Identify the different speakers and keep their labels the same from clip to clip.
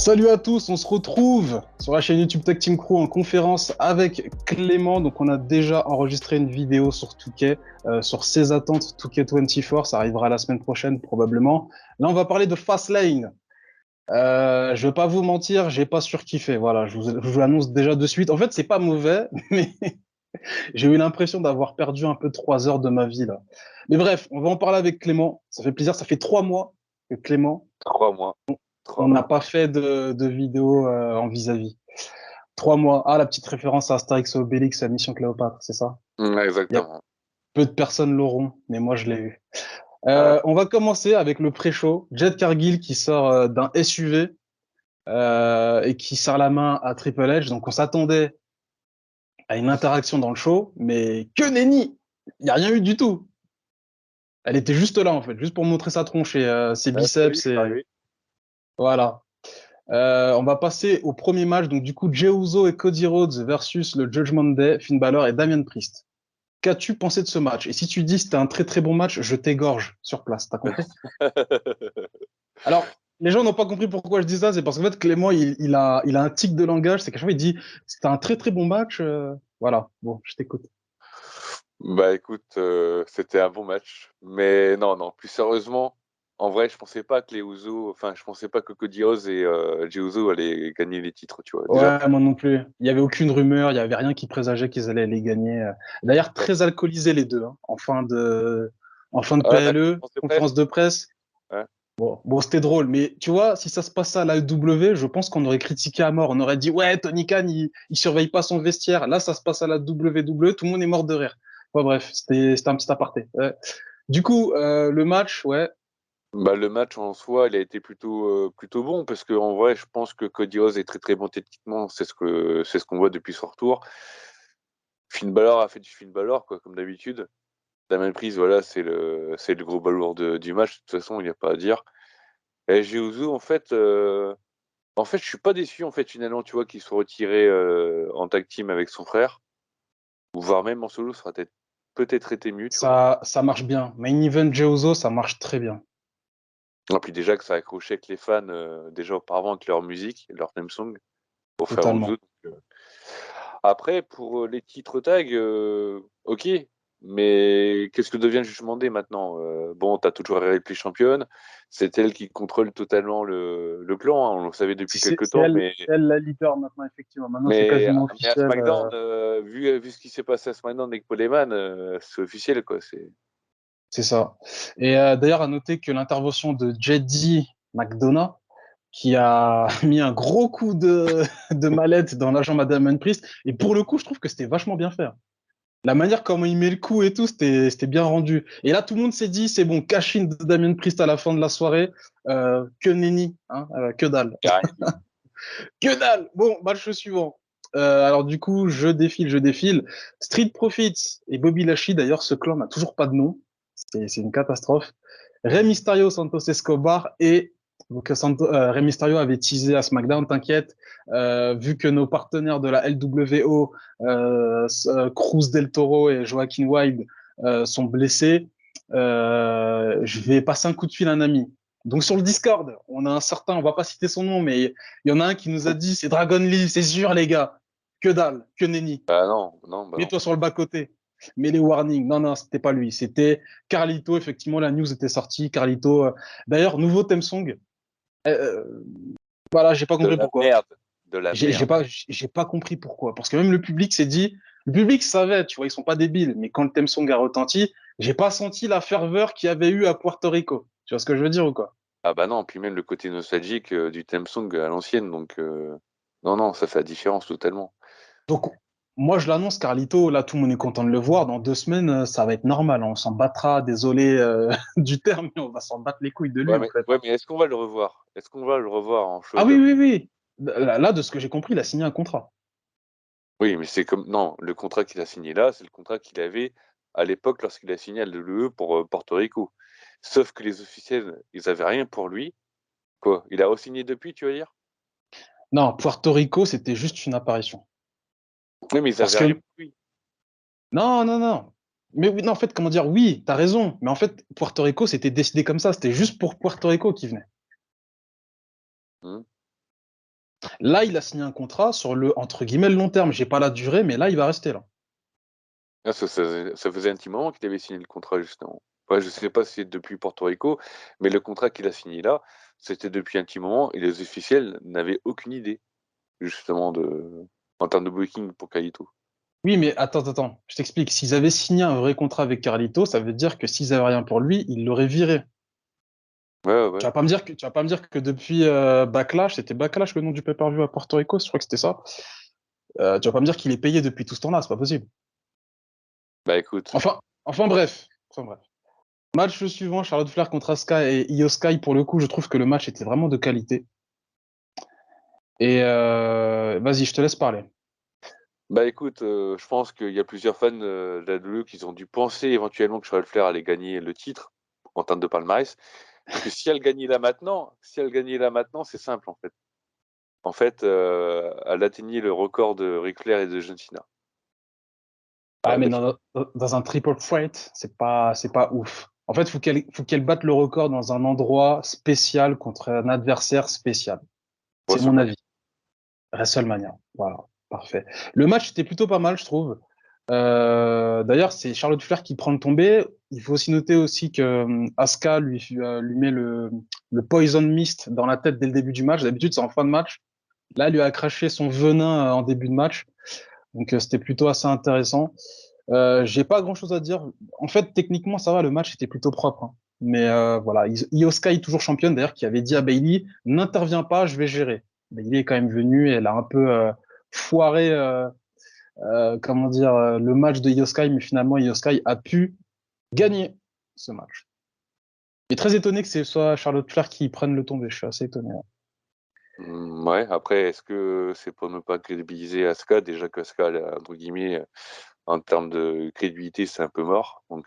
Speaker 1: Salut à tous, on se retrouve sur la chaîne YouTube Tech Team Crew en conférence avec Clément. Donc on a déjà enregistré une vidéo sur Touquet, sur ses attentes Touquet 24, ça arrivera la semaine prochaine probablement. Là on va parler de Fastlane. Je vais pas vous mentir, j'ai pas surkiffé. Voilà, je vous l'annonce déjà de suite. En fait c'est pas mauvais, mais j'ai eu l'impression d'avoir perdu un peu 3 heures de ma vie là. Mais bref, on va en parler avec Clément. Ça fait plaisir, ça fait 3 mois que Clément,
Speaker 2: 3 mois.
Speaker 1: on n'a pas fait de vidéo en vis-à-vis. 3 mois. Ah, la petite référence à Astérix et Obélix, la mission Cléopâtre, c'est ça? Il y a
Speaker 2: Exactement.
Speaker 1: peu de personnes l'auront, mais moi je l'ai eu.
Speaker 2: Voilà.
Speaker 1: On va commencer avec le pré-show. Jet Cargill qui sort d'un SUV et qui serre la main à Triple H. Donc on s'attendait à une interaction dans le show, mais que nenni! Il n'y a rien eu du tout. Elle était juste là en fait, juste pour montrer sa tronche et ses
Speaker 2: Ouais, c'est lui
Speaker 1: biceps
Speaker 2: qui est
Speaker 1: et
Speaker 2: arrivé.
Speaker 1: voilà. On va passer au premier match. Donc, du coup, Jey Uso et Cody Rhodes versus le Judgment Day, Finn Balor et Damian Priest. Qu'as-tu pensé de ce match? Et si tu dis c'était un très très bon match, je t'égorge sur place. T'as compris? Alors, les gens n'ont pas compris pourquoi je dis ça. C'est parce qu'en fait, Clément, il a un tic de langage. C'est qu'à chaque fois, il dit c'était un très très bon match. Voilà. Bon, je t'écoute.
Speaker 2: Bah écoute, c'était un bon match. Mais non, non, plus sérieusement, en vrai, je pensais pas que je pensais pas que Cody Rhodes et Jey Uso allaient gagner les titres, tu vois. Déjà,
Speaker 1: Ouais, moi non plus. Il y avait aucune rumeur. Il y avait rien qui présageait qu'ils allaient les gagner. D'ailleurs,
Speaker 2: ouais.
Speaker 1: très alcoolisés les deux, hein, en fin de
Speaker 2: Ah, la
Speaker 1: PLE,
Speaker 2: conférence de presse?
Speaker 1: conférence de presse.
Speaker 2: Ouais.
Speaker 1: Bon, c'était drôle, mais tu vois, si ça se passait à la W, je pense qu'on aurait critiqué à mort. On aurait dit, ouais, Tony Khan, il surveille pas son vestiaire. Là, ça se passe à la WWE, tout le monde est mort de rire. Bon, bref, c'était un petit aparté. Ouais. Du coup, le match, ouais,
Speaker 2: Bah, le match en soi, il a été plutôt bon parce que en vrai, je pense que Cody Rhodes est très très bon techniquement. C'est ce qu'on voit depuis son retour. Finn Balor a fait du Finn Balor, quoi, comme d'habitude. Damian Priest, voilà, c'est le gros balourd du match. De toute façon, il n'y a pas à dire. Et Jey Uso, en fait, je suis pas déçu, en fait, finalement, tu vois, qu'il soit retiré en tag team avec son frère, ou voire même en solo, ça aurait peut-être été mieux, tu vois.
Speaker 1: ça marche bien. Main Event Jey Uso, ça marche très bien.
Speaker 2: Et puis déjà que ça accrochait avec les fans déjà auparavant avec leur musique, leur theme song, pour faire Uso.
Speaker 1: Totalement.
Speaker 2: Après, pour les titres tag, ok, mais qu'est-ce que devient le Jugement Day maintenant? Bon, t'as toujours Ripley championne, c'est elle qui contrôle totalement le clan, hein, on le savait depuis
Speaker 1: C'est
Speaker 2: quelque
Speaker 1: c'est
Speaker 2: temps,
Speaker 1: elle,
Speaker 2: mais
Speaker 1: c'est elle la leader maintenant, effectivement. Maintenant, c'est
Speaker 2: mais,
Speaker 1: quasiment
Speaker 2: mais à
Speaker 1: officiel.
Speaker 2: SmackDown, vu ce qui s'est passé à SmackDown avec Paul Heyman, c'est officiel, quoi.
Speaker 1: C'est ça. Et d'ailleurs, à noter que l'intervention de Jeddy McDonough, qui a mis un gros coup de mallette dans la jambe à Damien Priest, et pour le coup, je trouve que c'était vachement bien fait. La manière comment il met le coup et tout, c'était bien rendu. Et là, tout le monde s'est dit, c'est bon, cash-in de Damien Priest à la fin de la soirée. Que nenni, hein, que dalle.
Speaker 2: Carrément.
Speaker 1: Que dalle. Bon, match suivant. Alors du coup, je défile. Street Profits et Bobby Lashley, d'ailleurs, ce clan n'a toujours pas de nom. C'est une catastrophe. Rey Mysterio, Santos Escobar et donc Rey Mysterio avait teasé à SmackDown, t'inquiète, vu que nos partenaires de la LWO, Cruz del Toro et Joaquin Wilde, sont blessés, je vais passer un coup de fil à un ami. Donc sur le Discord, on a un certain, on va pas citer son nom, mais il y en a un qui nous a dit c'est Dragon Lee, c'est sûr les gars. Que dalle, que nenni.
Speaker 2: Ah non, non, bah non.
Speaker 1: Mets-toi sur le bas-côté. Mets les warnings. Non, non, c'était pas lui. C'était Carlito. Effectivement, la news était sortie. Carlito. D'ailleurs, nouveau theme song. Euh, voilà, j'ai pas
Speaker 2: De
Speaker 1: compris
Speaker 2: la
Speaker 1: pourquoi.
Speaker 2: merde. De la
Speaker 1: J'ai
Speaker 2: merde.
Speaker 1: pas, j'ai pas compris pourquoi. Parce que même le public s'est dit, le public savait, tu vois, ils sont pas débiles. Mais quand le theme song a retenti, j'ai pas senti la ferveur qu'il y avait eu à Puerto Rico. Tu vois ce que je veux dire ou quoi?
Speaker 2: Ah bah non, puis même le côté nostalgique du theme song à l'ancienne, donc non, non, ça fait la différence totalement.
Speaker 1: Donc, moi, je l'annonce, Carlito, là, tout le monde est content de le voir. Dans 2 semaines, ça va être normal. On s'en battra, désolé du terme, mais on va s'en battre les couilles de lui,
Speaker 2: Ouais,
Speaker 1: en
Speaker 2: mais,
Speaker 1: fait.
Speaker 2: ouais, mais est-ce qu'on va le revoir? Est-ce qu'on va le revoir en
Speaker 1: Ah oui,
Speaker 2: showdown?
Speaker 1: oui, oui. Là, de ce que j'ai compris, il a signé un contrat.
Speaker 2: Oui, mais c'est comme non, le contrat qu'il a signé là, c'est le contrat qu'il avait à l'époque lorsqu'il a signé à l'UE pour, Porto Rico. Sauf que les officiels, ils avaient rien pour lui. Quoi? Il a re-signé depuis, tu veux dire?
Speaker 1: Non, Puerto Rico, c'était juste une apparition.
Speaker 2: Oui, mais ils
Speaker 1: Parce
Speaker 2: avaient rien
Speaker 1: que,
Speaker 2: pour lui.
Speaker 1: non, non, non. Mais oui, non, en fait, comment dire, oui, t'as raison. Mais en fait, Puerto Rico, c'était décidé comme ça. C'était juste pour Puerto Rico qui venait.
Speaker 2: Mmh.
Speaker 1: Là, il a signé un contrat sur le, entre guillemets, le long terme. J'ai pas la durée, mais là, il va rester là.
Speaker 2: Ah, ça faisait un petit moment qu'il avait signé le contrat, justement. Ouais, je sais pas si c'est depuis Porto Rico, mais le contrat qu'il a signé là, c'était depuis un petit moment et les officiels n'avaient aucune idée, justement, en termes de booking pour Carlito.
Speaker 1: Oui, mais attends, je t'explique. S'ils avaient signé un vrai contrat avec Carlito, ça veut dire que s'ils avaient rien pour lui, ils l'auraient viré.
Speaker 2: Ouais, ouais.
Speaker 1: Tu vas pas me dire que depuis Backlash, c'était Backlash le nom du pay-per-view à Porto Rico, je crois que c'était ça. Tu vas pas me dire qu'il est payé depuis tout ce temps-là, c'est pas possible.
Speaker 2: Bah écoute,
Speaker 1: Enfin bref. Enfin bref. Match suivant, Charlotte Flair contre Asuka et Io Sky. Pour le coup, je trouve que le match était vraiment de qualité. Et vas-y, je te laisse parler.
Speaker 2: bah écoute, je pense qu'il y a plusieurs fans de la WWE qui ont dû penser éventuellement que Charlotte Flair allait gagner le titre en termes de palmarès. Parce que si elle gagnait là maintenant, c'est simple en fait. En fait, elle atteignait le record de Ric Flair et de John Cena.
Speaker 1: Ah, mais
Speaker 2: D'affilée.
Speaker 1: dans un triple threat, c'est pas ouf. En fait, faut qu'elle batte le record dans un endroit spécial contre un adversaire spécial. C'est mon
Speaker 2: WrestleMania.
Speaker 1: avis. WrestleMania. Voilà. Parfait. Le match était plutôt pas mal, je trouve. D'ailleurs, c'est Charlotte Flair qui prend le tombé. Il faut aussi noter aussi que Asuka lui met le Poison Mist dans la tête dès le début du match. D'habitude, c'est en fin de match. Là, elle lui a craché son venin en début de match. Donc, c'était plutôt assez intéressant. J'ai pas grand-chose à dire. En fait, techniquement, ça va, le match était plutôt propre, hein. Mais voilà, Io Sky, toujours championne, d'ailleurs, qui avait dit à Bailey, n'interviens pas, je vais gérer. Bailey est quand même venue, et elle a un peu foiré, comment dire, le match de Io Sky, mais finalement, Io Sky a pu gagner ce match. Je suis très étonné que ce soit Charlotte Flair qui prenne le tombé. Je suis assez étonné.
Speaker 2: Ouais, après, est-ce que c'est pour ne pas crédibiliser Asuka? Déjà qu'Asuka, entre guillemets, en termes de crédibilité, c'est un peu mort. Donc,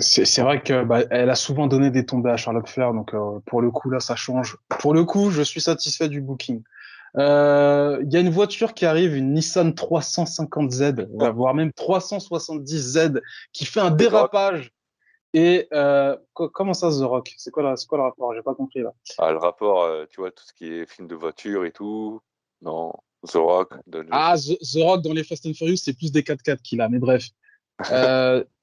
Speaker 1: C'est vrai que bah, elle a souvent donné des tombées à Charlotte Flair, donc pour le coup là ça change. Pour le coup, je suis satisfait du booking. Il y a une voiture qui arrive, une Nissan 350Z, voire même 370Z, qui fait un
Speaker 2: c'est The Rock.
Speaker 1: dérapage. Et comment ça, The Rock? C'est quoi le rapport? J'ai pas compris là.
Speaker 2: Ah, le rapport, tu vois, tout ce qui est film de voiture et tout. Non, The Rock,
Speaker 1: Ah, The Rock dans les Fast and Furious, c'est plus des 4x4 qu'il a, mais bref.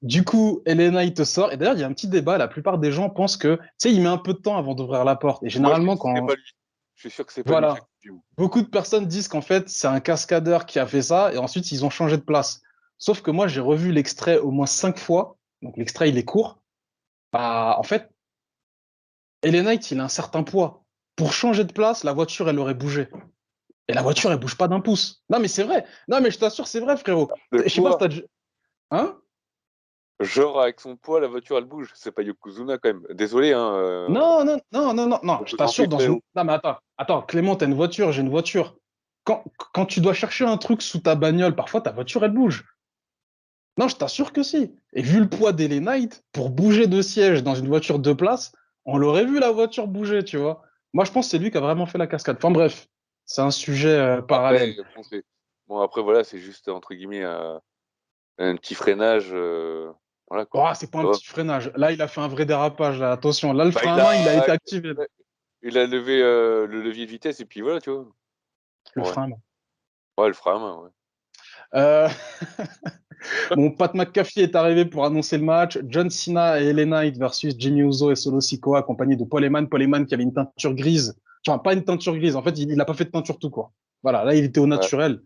Speaker 1: Du coup, Elena, il te sort. Et d'ailleurs, il y a un petit débat. La plupart des gens pensent que, tu sais, il met un peu de temps avant d'ouvrir la porte. Et
Speaker 2: Moi, je te
Speaker 1: généralement,
Speaker 2: dis que c'est
Speaker 1: quand,
Speaker 2: pas lui. Je suis sûr que c'est pas lui qui a
Speaker 1: voilà,
Speaker 2: conduit.
Speaker 1: beaucoup de personnes disent qu'en fait, c'est un cascadeur qui a fait ça. Et ensuite, ils ont changé de place. Sauf que moi, j'ai revu l'extrait au moins 5 fois. Donc, l'extrait, il est court. Bah, en fait, Elena, il a un certain poids. Pour changer de place, la voiture, elle aurait bougé. Et la voiture, elle bouge pas d'un pouce. Non, mais c'est vrai. Non, mais je t'assure, c'est vrai, frérot.
Speaker 2: Le
Speaker 1: Je sais pas si
Speaker 2: poids,
Speaker 1: t'as déjà... Hein?
Speaker 2: genre avec son poids, la voiture elle bouge. C'est pas Yokozuna quand même. Désolé, hein.
Speaker 1: Non, je t'assure,
Speaker 2: Représenté
Speaker 1: dans
Speaker 2: très
Speaker 1: une.
Speaker 2: haut.
Speaker 1: Non, mais attends, Clément, t'as une voiture, j'ai une voiture. Quand tu dois chercher un truc sous ta bagnole, parfois ta voiture, elle bouge. Non, je t'assure que si. Et vu le poids d'Ellie Knight, pour bouger de siège dans une voiture de place, on l'aurait vu la voiture bouger, tu vois. Moi, je pense que c'est lui qui a vraiment fait la cascade. Enfin bref, c'est un sujet
Speaker 2: Après,
Speaker 1: parallèle.
Speaker 2: bon, après voilà, c'est juste entre guillemets un petit freinage. Voilà quoi.
Speaker 1: Oh, c'est pas un
Speaker 2: Oh.
Speaker 1: petit freinage. Là, il a fait un vrai dérapage, là. Attention, là, le
Speaker 2: Bah,
Speaker 1: frein à main, il a été activé.
Speaker 2: il a levé le levier de vitesse et puis voilà, tu vois.
Speaker 1: Le
Speaker 2: Ouais,
Speaker 1: frein à main.
Speaker 2: ouais, le frein à main, ouais.
Speaker 1: Euh, Bon, Pat McAfee est arrivé pour annoncer le match. John Cena et LA Knight versus Jimmy Uso et Solo Sikoa, accompagnés de Paul Heyman. Paul Heyman qui avait une teinture grise. Enfin, pas une teinture grise. En fait, il n'a pas fait de teinture tout court. Voilà, là, il était au
Speaker 2: Ouais,
Speaker 1: naturel.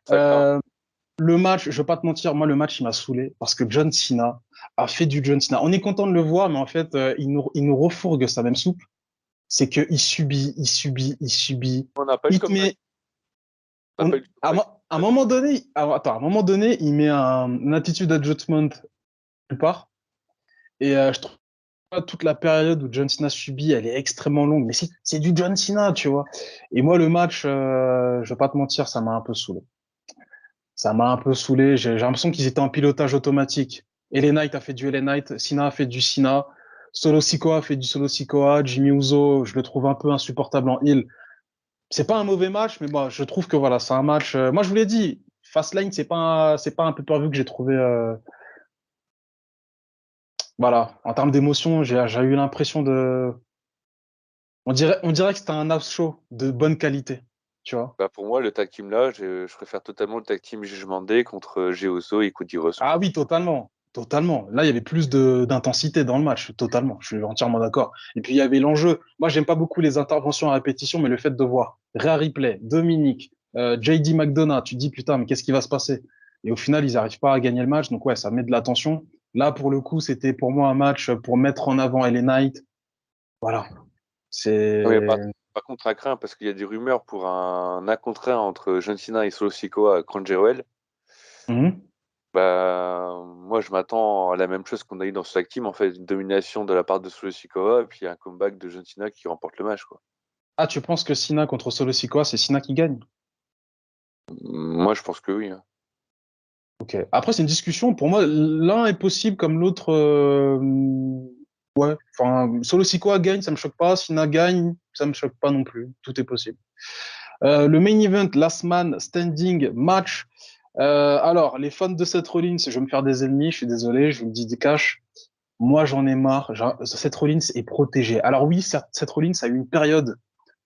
Speaker 2: ça craint.
Speaker 1: Euh, le match, je vais pas te mentir, moi, le match, il m'a saoulé parce que John Cena a fait du John Cena. On est content de le voir, mais en fait, il nous refourgue sa même soupe. C'est qu'il subit, il subit.
Speaker 2: On n'a pas eu de
Speaker 1: Il te
Speaker 2: comeback.
Speaker 1: met,
Speaker 2: On n'a pas eu de comeback.
Speaker 1: à un moment donné, attends, à un moment donné, il met une attitude adjustment nulle part. Et je trouve que toute la période où John Cena subit, elle est extrêmement longue. Mais c'est du John Cena, tu vois. Et moi, le match, je vais pas te mentir, ça m'a un peu saoulé. Ça m'a un peu saoulé. J'ai l'impression qu'ils étaient en pilotage automatique. LA Knight a fait du LA Knight, Cena a fait du Cena, Solo Sikoa a fait du Solo Sikoa, Jimmy Uso, je le trouve un peu insupportable en heel. C'est pas un mauvais match, mais bon, je trouve que voilà, c'est un match. Moi, je vous l'ai dit, Fastlane, c'est pas un pay-per-view que j'ai trouvé. Voilà, en termes d'émotion, j'ai eu l'impression de. On dirait que c'était un house show de bonne qualité. tu vois.
Speaker 2: Bah, pour moi, le tag team là, je préfère totalement le tag team Judgment Day contre Jey et Cody Rhodes,
Speaker 1: Ah
Speaker 2: quoi.
Speaker 1: oui, totalement. Totalement. Là, il y avait plus d'intensité dans le match, totalement. Je suis entièrement d'accord. Et puis, il y avait l'enjeu. Moi, j'aime pas beaucoup les interventions à répétition, mais le fait de voir Rhea Ripley, Dominique, JD McDonough, tu te dis, putain, mais qu'est-ce qui va se passer? Et au final, ils n'arrivent pas à gagner le match. Donc, ouais, ça met de la tension. Là, pour le coup, c'était pour moi un match pour mettre en avant LA Knight. Voilà.
Speaker 2: Oui,
Speaker 1: C'est.
Speaker 2: par contre, ça craint parce qu'il y a des rumeurs pour un contre 1 entre John Cena et Solo Sikoa à Crown Jewel.
Speaker 1: Mhm.
Speaker 2: Bah, moi, je m'attends à la même chose qu'on a eu dans ce tag team, en fait, une domination de la part de Solo Sikoa et puis un comeback de John Cena qui remporte le match, quoi.
Speaker 1: Ah, tu penses que Cena contre Solo Sikoa, c'est Cena qui gagne?
Speaker 2: Moi, je pense que oui, hein.
Speaker 1: Ok. Après, c'est une discussion. Pour moi, l'un est possible comme l'autre. Ouais. Enfin, Solo Sikoa gagne, ça me choque pas. Sina gagne, ça me choque pas non plus. Tout est possible. Le main event, last man standing match. Alors, les fans de Seth Rollins, je vais me faire des ennemis. Je suis désolé, je vous le dis des cash. Moi, j'en ai marre. Seth Rollins est protégé. Alors oui, Seth Rollins a eu une période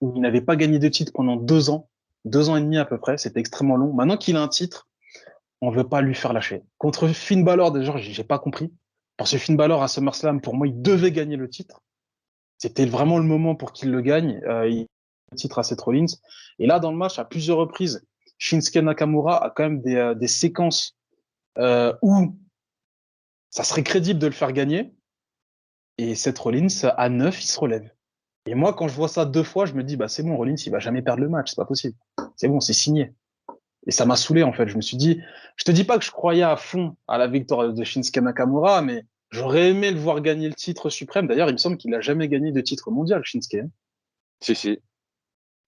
Speaker 1: où il n'avait pas gagné de titre pendant 2 ans, 2 ans et demi à peu près. C'était extrêmement long. Maintenant qu'il a un titre, on veut pas lui faire lâcher. Contre Finn Balor, déjà, j'ai pas compris. Parce que Finn Balor à SummerSlam, pour moi, il devait gagner le titre. C'était vraiment le moment pour qu'il le gagne. Il le titre à Seth Rollins. Et là, dans le match, à plusieurs reprises, Shinsuke Nakamura a quand même des séquences où ça serait crédible de le faire gagner. Et Seth Rollins, à 9, il se relève. Et moi, quand je vois ça 2 fois, je me dis, bah, c'est bon, Rollins, il va jamais perdre le match. C'est pas possible. C'est bon, c'est signé. Et ça m'a saoulé, en fait. Je me suis dit, je te dis pas que je croyais à fond à la victoire de Shinsuke Nakamura, mais j'aurais aimé le voir gagner le titre suprême. D'ailleurs, il me semble qu'il n'a jamais gagné de titre mondial, Shinsuke.
Speaker 2: Si, si,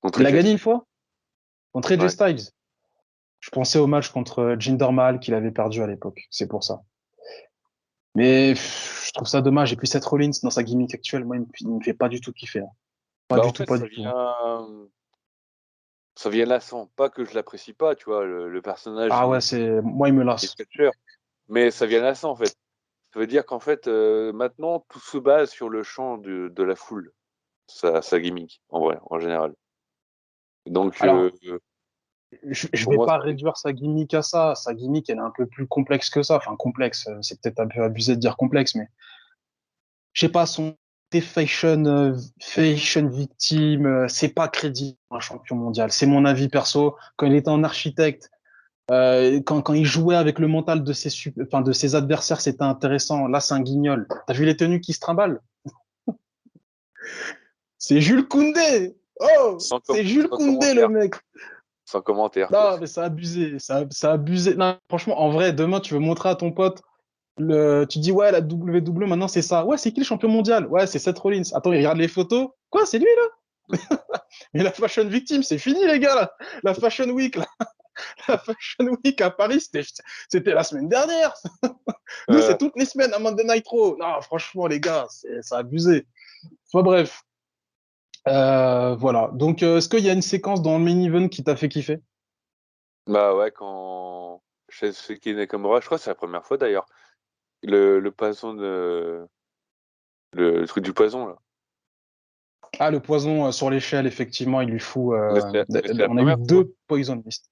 Speaker 2: contre
Speaker 1: Il a
Speaker 2: AJ
Speaker 1: gagné une
Speaker 2: Styles.
Speaker 1: fois contre AJ
Speaker 2: Ouais.
Speaker 1: Styles. Je pensais au match contre Jinder Mahal qu'il avait perdu à l'époque. C'est pour ça. Mais je trouve ça dommage. Et puis Seth Rollins, dans sa gimmick actuelle, moi, il me fait pas du tout kiffer, hein. Pas
Speaker 2: Bah,
Speaker 1: du
Speaker 2: en
Speaker 1: tout,
Speaker 2: fait,
Speaker 1: pas du tout, hein.
Speaker 2: ça vient lassant. Pas que je l'apprécie pas, tu vois, le personnage,
Speaker 1: Ah ouais, moi, il me
Speaker 2: il est
Speaker 1: lasse.
Speaker 2: catcheur, mais ça vient lassant, en fait. Ça veut dire qu'en fait, maintenant, tout se base sur le chant de la foule, sa gimmick, en vrai, en général. Donc,
Speaker 1: Alors, je
Speaker 2: pour
Speaker 1: vais
Speaker 2: moi,
Speaker 1: pas réduire sa gimmick à ça. Sa gimmick, elle est un peu plus complexe que ça. Enfin, complexe, c'est peut-être un peu abusé de dire complexe, mais je sais pas, son côté fashion victime, c'est pas crédible pour un champion mondial. C'est mon avis perso. Quand il était en architecte, quand il jouait avec le mental de ses adversaires, c'était intéressant. Là, c'est un guignol. T'as vu les tenues qui se trimballent? C'est Jules Koundé! Oh! C'est Jules
Speaker 2: sans
Speaker 1: Koundé, le
Speaker 2: commentaire,
Speaker 1: mec!
Speaker 2: sans commentaire, quoi.
Speaker 1: Non, mais c'est abusé. Ça a abusé. Non, franchement, en vrai, demain, tu veux montrer à ton pote, tu dis, ouais, la WWE, maintenant, c'est ça. Ouais, c'est qui le champion mondial? Ouais, c'est Seth Rollins. Attends, il regarde les photos. Quoi, c'est lui, là? Mais la Fashion Victim, c'est fini, les gars, là. La Fashion Week, là. La Fashion Week à Paris, c'était la semaine dernière. Nous, c'est
Speaker 2: Euh,
Speaker 1: toutes les semaines à Monday Night Raw. Non, franchement, les gars, c'est abusé. Enfin, bref. Voilà. Donc, est-ce qu'il y a une séquence dans le main event qui t'a fait kiffer?
Speaker 2: Bah ouais, quand Shinsuke Nakamura, je crois que c'est la première fois d'ailleurs, le poison le truc du poison, là.
Speaker 1: Ah, le poison sur l'échelle, effectivement, il lui fout.
Speaker 2: Mais c'est la
Speaker 1: On a eu
Speaker 2: première fois.
Speaker 1: 2 Poison Mist.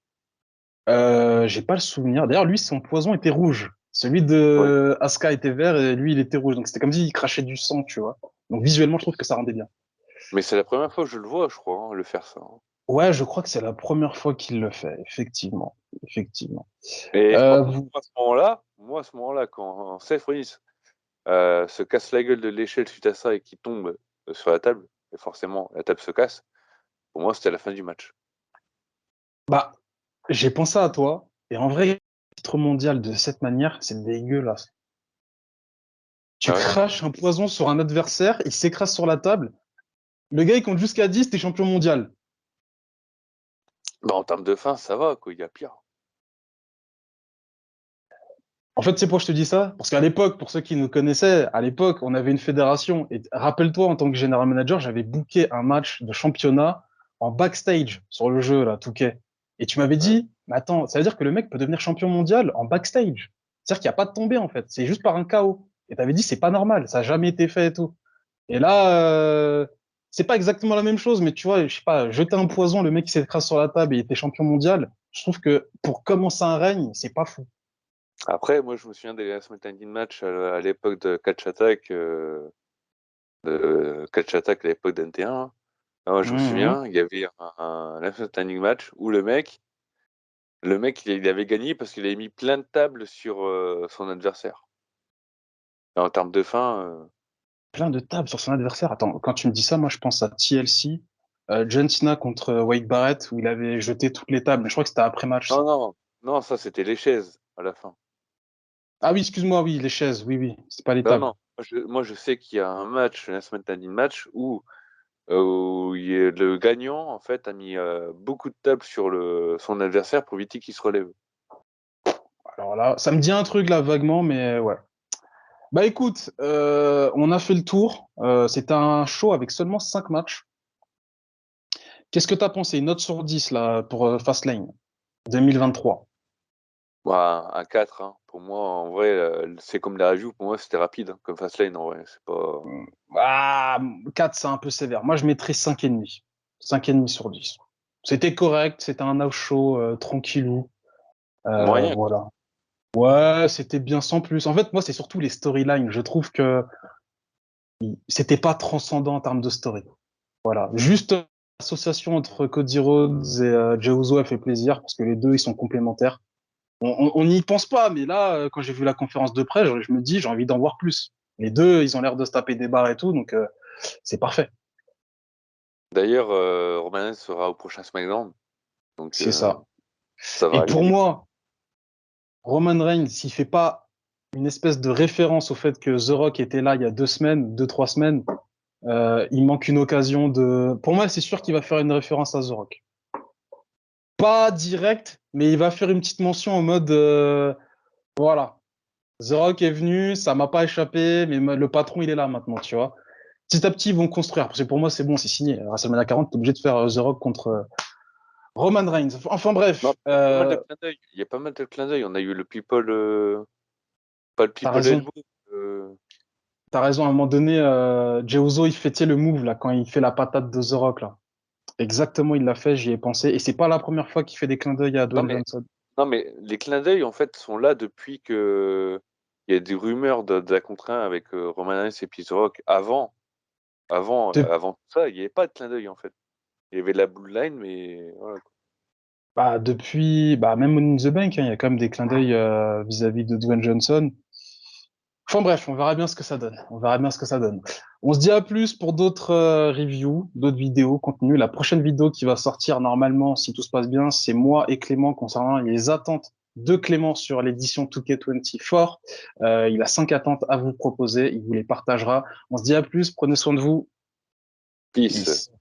Speaker 1: J'ai pas le souvenir. D'ailleurs, lui, son poison était rouge. Celui
Speaker 2: Ouais.
Speaker 1: de Asuka était vert et lui, il était rouge. Donc, c'était comme s'il crachait du sang, tu vois. Donc, visuellement, je trouve que ça rendait bien.
Speaker 2: Mais c'est la première fois que je le vois, je crois, hein, le faire ça, hein.
Speaker 1: Ouais, je crois que c'est la première fois qu'il le fait, effectivement. Effectivement.
Speaker 2: Et par contre,
Speaker 1: Vous...
Speaker 2: moi, à ce moment-là, quand Seth Rollins se casse la gueule de l'échelle suite à ça et qu'il tombe sur la table, et forcément, la table se casse, pour moi, c'était la fin du match.
Speaker 1: Bah, j'ai pensé à toi. Et en vrai, titre mondial de cette manière, c'est dégueulasse. Tu
Speaker 2: Ah ouais?
Speaker 1: craches un poison sur un adversaire, il s'écrase sur la table. Le gars, il compte jusqu'à 10, t'es champion mondial.
Speaker 2: Bah, en termes de fin, ça va, quoi, il y a pire.
Speaker 1: En fait, c'est pourquoi je te dis ça? Parce qu'à l'époque, pour ceux qui nous connaissaient, à l'époque, on avait une fédération. Et rappelle-toi, en tant que general manager, j'avais booké un match de championnat en backstage sur le jeu, là, Touquet. Et tu m'avais
Speaker 2: Ouais.
Speaker 1: dit, mais attends, ça veut dire que le mec peut devenir champion mondial en backstage. C'est-à-dire qu'il n'y a pas de tombée, en fait. C'est juste par un chaos. Et tu avais dit, c'est pas normal. Ça n'a jamais été fait et tout. Et là, c'est pas exactement la même chose, mais tu vois, je sais pas, jeter un poison, le mec qui s'écrase sur la table et il était champion mondial, je trouve que pour commencer un règne, c'est pas fou.
Speaker 2: Après, moi, je me souviens des SmackDown Match à l'époque de Catch Attack, à l'époque d'NT1. Alors, je me
Speaker 1: Mhm.
Speaker 2: souviens, il y avait un SmackDown Match où le mec, il avait gagné parce qu'il avait mis plein de tables sur son adversaire. Et en termes de fin,
Speaker 1: Plein de tables sur son adversaire. Attends, quand tu me dis ça, moi je pense à TLC, John Cena contre Wade Barrett, où il avait jeté toutes les tables. Je crois que c'était après match,
Speaker 2: non,
Speaker 1: ça.
Speaker 2: non, non, ça c'était les chaises à la fin.
Speaker 1: Ah oui, excuse-moi, oui, les chaises, oui, oui, c'est pas les
Speaker 2: Non,
Speaker 1: tables.
Speaker 2: non, moi je sais qu'il y a un match, un SmackDown Match où le gagnant en fait a mis beaucoup de tables sur son adversaire pour éviter qu'il se relève.
Speaker 1: Alors là, ça me dit un truc là vaguement, mais ouais. Bah écoute, on a fait le tour. C'était un show avec seulement 5 matchs. Qu'est-ce que tu as pensé? Une note sur 10 là pour Fastlane 2023.
Speaker 2: Bah, un 4, hein. Pour moi, en vrai, c'est comme les reviews. Pour moi, c'était rapide, hein, comme Fastlane, en vrai. C'est pas.
Speaker 1: Ah, 4, c'est un peu sévère. Moi, je mettrais 5,5. 5,5 sur 10. C'était correct, c'était un house show tranquillou.
Speaker 2: Moyen, quoi.
Speaker 1: Voilà. Ouais, c'était bien sans plus. En fait, moi, c'est surtout les storylines. Je trouve que c'était pas transcendant en termes de story. Voilà. Juste l'association entre Cody Rhodes et Jey Uso a fait plaisir parce que les deux, ils sont complémentaires. On n'y pense pas, mais là, quand j'ai vu la conférence de presse, je me dis, j'ai envie d'en voir plus. Les deux, ils ont l'air de se taper des barres et tout, donc c'est parfait.
Speaker 2: D'ailleurs, Roman Reigns sera au prochain SmackDown. Donc,
Speaker 1: C'est ça.
Speaker 2: ça va
Speaker 1: Et
Speaker 2: aller
Speaker 1: pour
Speaker 2: vite.
Speaker 1: moi, Roman Reigns, s'il fait pas une espèce de référence au fait que The Rock était là il y a 2 semaines, 2, 3 semaines, il manque une occasion de. Pour moi, c'est sûr qu'il va faire une référence à The Rock. Pas direct, mais il va faire une petite mention en mode voilà, The Rock est venu, ça m'a pas échappé, mais le patron il est là maintenant, tu vois. Petit à petit, ils vont construire. Parce que pour moi, c'est bon, c'est signé. À WrestleMania 40, t'es obligé de faire The Rock contre Roman Reigns. Enfin
Speaker 2: Non,
Speaker 1: bref,
Speaker 2: il y a pas mal de clins d'œil. Il y a pas mal de clins d'œil. On a eu le People, pas le
Speaker 1: t'as
Speaker 2: People
Speaker 1: raison.
Speaker 2: Elbow. euh,
Speaker 1: T'as raison, à un moment donné, Jey Uso, il fait le move, là, quand il fait la patate de The Rock, là. Exactement, il l'a fait, j'y ai pensé. Et c'est pas la première fois qu'il fait des clins d'œil à
Speaker 2: Non,
Speaker 1: Dwayne
Speaker 2: mais,
Speaker 1: Johnson.
Speaker 2: non, mais les clins d'œil, en fait, sont là depuis que. Il y a des rumeurs d'un contre un avec Roman Reigns et puis The Rock.
Speaker 1: De-
Speaker 2: Avant tout ça, il n'y avait pas de clin d'œil, en fait. Il y avait la Blue Line, mais voilà.
Speaker 1: Depuis, même Money in the Bank, hein, il y a quand même des clins d'œil vis-à-vis de Dwayne Johnson. Enfin bref, on verra bien ce que ça donne. On verra bien ce que ça donne. On se dit à plus pour d'autres reviews, d'autres vidéos, contenus. La prochaine vidéo qui va sortir normalement, si tout se passe bien, c'est moi et Clément concernant les attentes de Clément sur l'édition 2K24. Il a 5 attentes à vous proposer. Il vous les partagera. On se dit à plus. Prenez soin de vous.
Speaker 2: Peace.
Speaker 1: Peace.